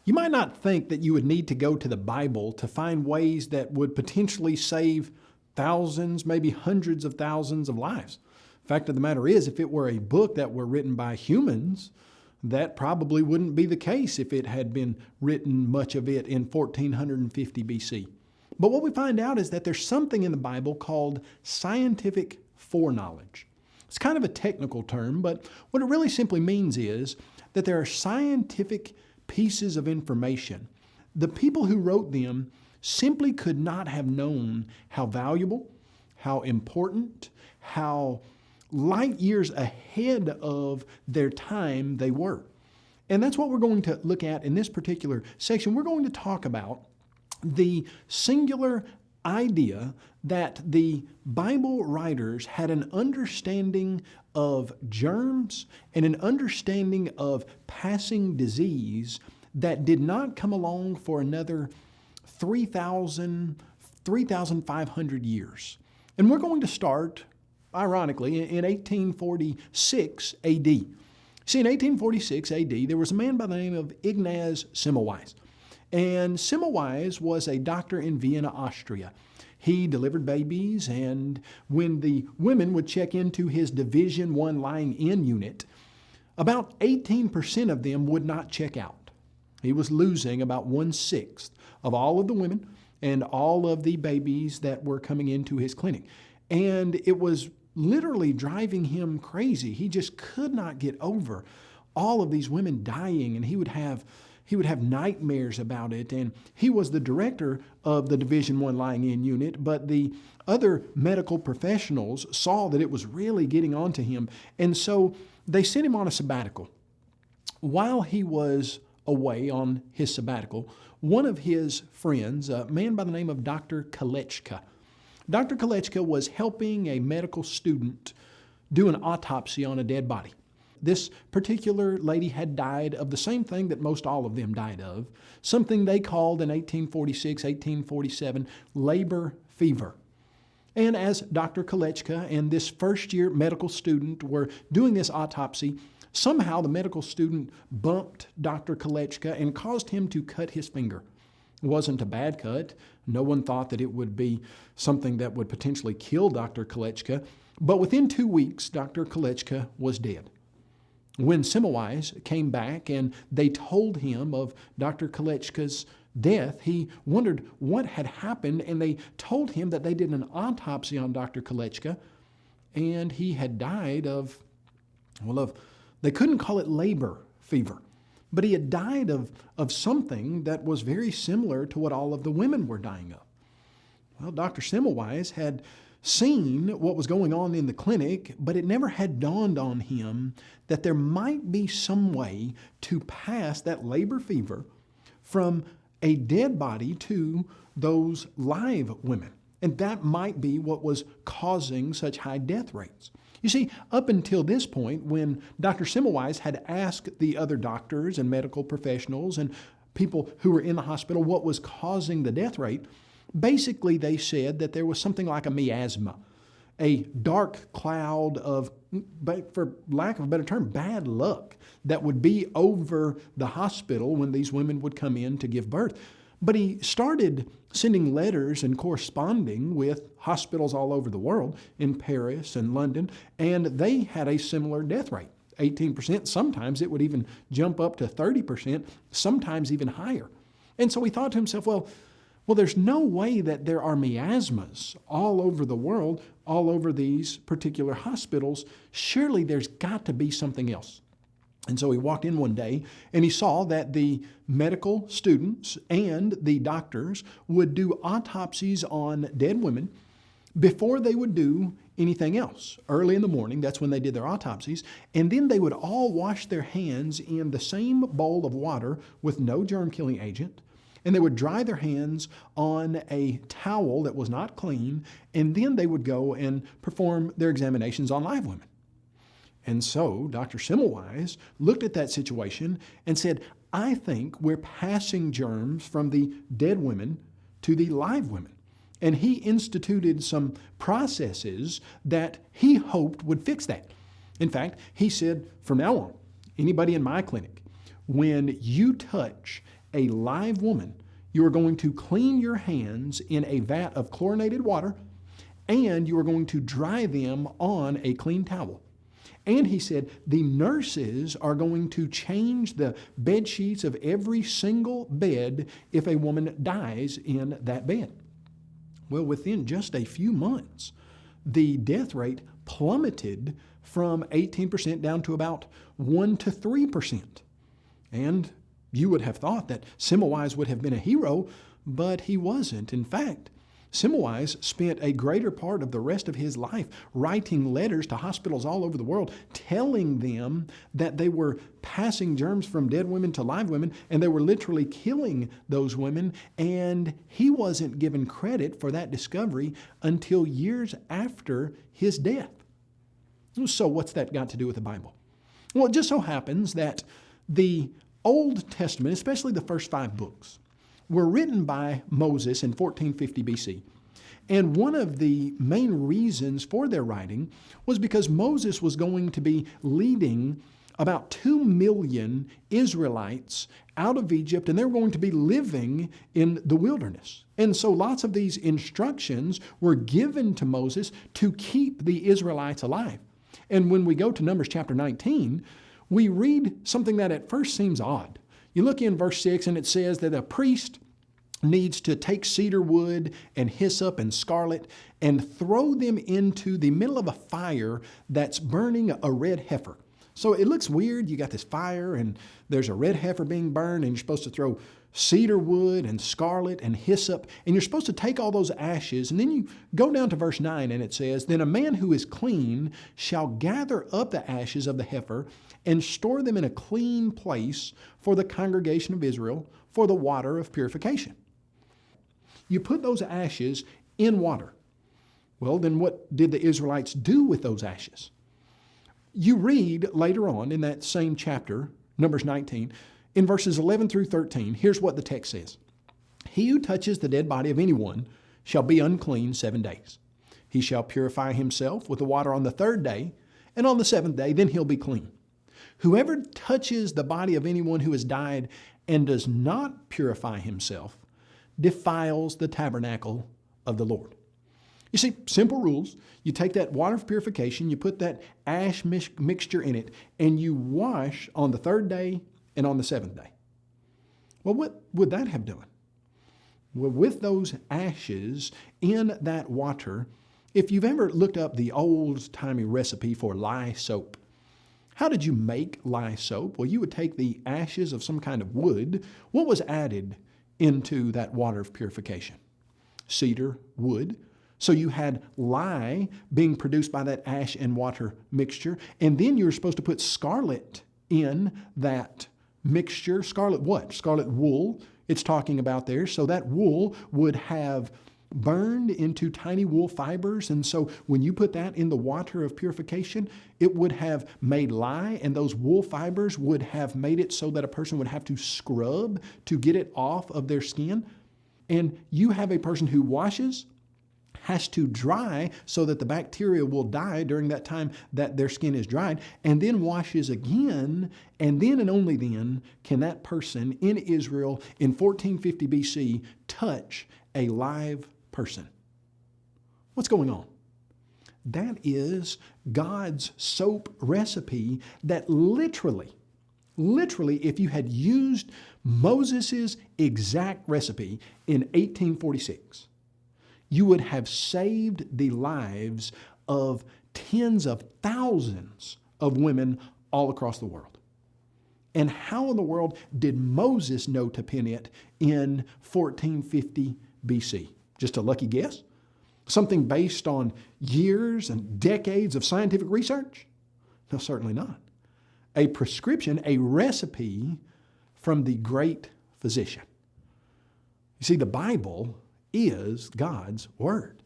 You might not think that you would need to go to the Bible to find ways that would potentially save thousands, maybe hundreds of thousands of lives. Fact of the matter is, if it were a book that were written by humans, that probably wouldn't be the case if it had been written, much of it, in 1450 BC. But what we find out is that there's something in the Bible called scientific foreknowledge. It's kind of a technical term, but what it really simply means is that there are scientific pieces of information. The people who wrote them simply could not have known how valuable, how important, how light years ahead of their time they were. And that's what we're going to look at in this particular section. We're going to talk about the singular idea that the Bible writers had an understanding of germs and an understanding of passing disease that did not come along for another 3,500 years. And we're going to start, ironically, in 1846 AD. See, in 1846 AD, there was a man by the name of Ignaz Semmelweis. And Semmelweis was a doctor in Vienna, Austria. He delivered babies, and when the women would check into his Division I lying-in unit, about 18% of them would not check out. He was losing about 1/6 of all of the women and all of the babies that were coming into his clinic. And it was literally driving him crazy. He just could not get over all of these women dying, and he would have nightmares about it. And he was the director of the Division I lying-in unit, but the other medical professionals saw that it was really getting on to him, and so they sent him on a sabbatical. While he was away on his sabbatical, one of his friends, a man by the name of Dr. Coletti, Dr. Coletti was helping a medical student do an autopsy on a dead body. This particular lady had died of the same thing that most all of them died of, something they called in 1846, 1847, labor fever. And as Dr. Coletti and this first-year medical student were doing this autopsy, somehow the medical student bumped Dr. Coletti and caused him to cut his finger. It wasn't a bad cut. No one thought that it would be something that would potentially kill Dr. Coletti, but within 2 weeks, Dr. Coletti was dead. When Semmelweis came back and they told him of Dr. Coletti's death, he wondered what had happened, and they told him that they did an autopsy on Dr. Coletti, and he had died of, they couldn't call it labor fever, but he had died of something that was very similar to what all of the women were dying of. Well, Dr. Semmelweis had seen what was going on in the clinic, but it never had dawned on him that there might be some way to pass that labor fever from a dead body to those live women. And that might be what was causing such high death rates. You see, up until this point, when Dr. Semmelweis had asked the other doctors and medical professionals and people who were in the hospital what was causing the death rate, basically they said that there was something like a miasma, a dark cloud of, for lack of a better term, bad luck that would be over the hospital when these women would come in to give birth. But he started sending letters and corresponding with hospitals all over the world, in Paris and London, and they had a similar death rate, 18%. Sometimes it would even jump up to 30%, sometimes even higher. And so he thought to himself, well, there's no way that there are miasmas all over the world, all over these particular hospitals. Surely there's got to be something else. And so he walked in one day and he saw that the medical students and the doctors would do autopsies on dead women before they would do anything else. Early in the morning, that's when they did their autopsies, and then they would all wash their hands in the same bowl of water with no germ-killing agent, and they would dry their hands on a towel that was not clean, and then they would go and perform their examinations on live women. And so Dr. Semmelweis looked at that situation and said, I think we're passing germs from the dead women to the live women. And he instituted some processes that he hoped would fix that. In fact, he said, from now on, anybody in my clinic, when you touch a live woman, you are going to clean your hands in a vat of chlorinated water, and you are going to dry them on a clean towel. And he said, the nurses are going to change the bed sheets of every single bed if a woman dies in that bed. Well, within just a few months, the death rate plummeted from 18% down to about 1 to 3%. And you would have thought that Semmelweis would have been a hero, but he wasn't. In fact, Semmelweis spent a greater part of the rest of his life writing letters to hospitals all over the world, telling them that they were passing germs from dead women to live women, and they were literally killing those women, and he wasn't given credit for that discovery until years after his death. So what's that got to do with the Bible? Well, it just so happens that the Old Testament, especially the first 5 books, were written by Moses in 1450 BC. And one of the main reasons for their writing was because Moses was going to be leading about 2 million Israelites out of Egypt, and they were going to be living in the wilderness. And so lots of these instructions were given to Moses to keep the Israelites alive. And when we go to Numbers chapter 19, we read something that at first seems odd. You look in verse 6 and it says that a priest needs to take cedar wood and hyssop and scarlet and throw them into the middle of a fire that's burning a red heifer. So it looks weird. You got this fire and there's a red heifer being burned, and you're supposed to throw cedar wood and scarlet and hyssop, and you're supposed to take all those ashes. And then you go down to verse 9 and it says, then a man who is clean shall gather up the ashes of the heifer and store them in a clean place for the congregation of Israel for the water of purification. You put those ashes in water. Well, then what did the Israelites do with those ashes? You read later on in that same chapter, Numbers 19, in verses 11 through 13, here's what the text says. He who touches the dead body of anyone shall be unclean 7 days. He shall purify himself with the water on the 3rd day, and on the 7th day, then he'll be clean. Whoever touches the body of anyone who has died and does not purify himself defiles the tabernacle of the Lord. You see, simple rules. You take that water of purification, you put that ash mixture in it, and you wash on the 3rd day and on the 7th day. Well, what would that have done? Well, with those ashes in that water, if you've ever looked up the old-timey recipe for lye soap, how did you make lye soap? Well, you would take the ashes of some kind of wood. What was added into that water of purification? Cedar wood. So you had lye being produced by that ash and water mixture, and then you were supposed to put scarlet in that mixture. Scarlet what? Scarlet wool it's talking about there. So that wool would have burned into tiny wool fibers, and so when you put that in the water of purification, it would have made lye, and those wool fibers would have made it so that a person would have to scrub to get it off of their skin. And you have a person who washes, has to dry so that the bacteria will die during that time that their skin is dried, and then washes again, and then and only then can that person in Israel in 1450 BC touch a live person. What's going on? That is God's soap recipe that literally, if you had used Moses' exact recipe in 1846, you would have saved the lives of tens of thousands of women all across the world. And how in the world did Moses know to pen it in 1450 BC? Just a lucky guess? Something based on years and decades of scientific research? No, certainly not. A prescription, a recipe from the great physician. You see, the Bible is God's Word.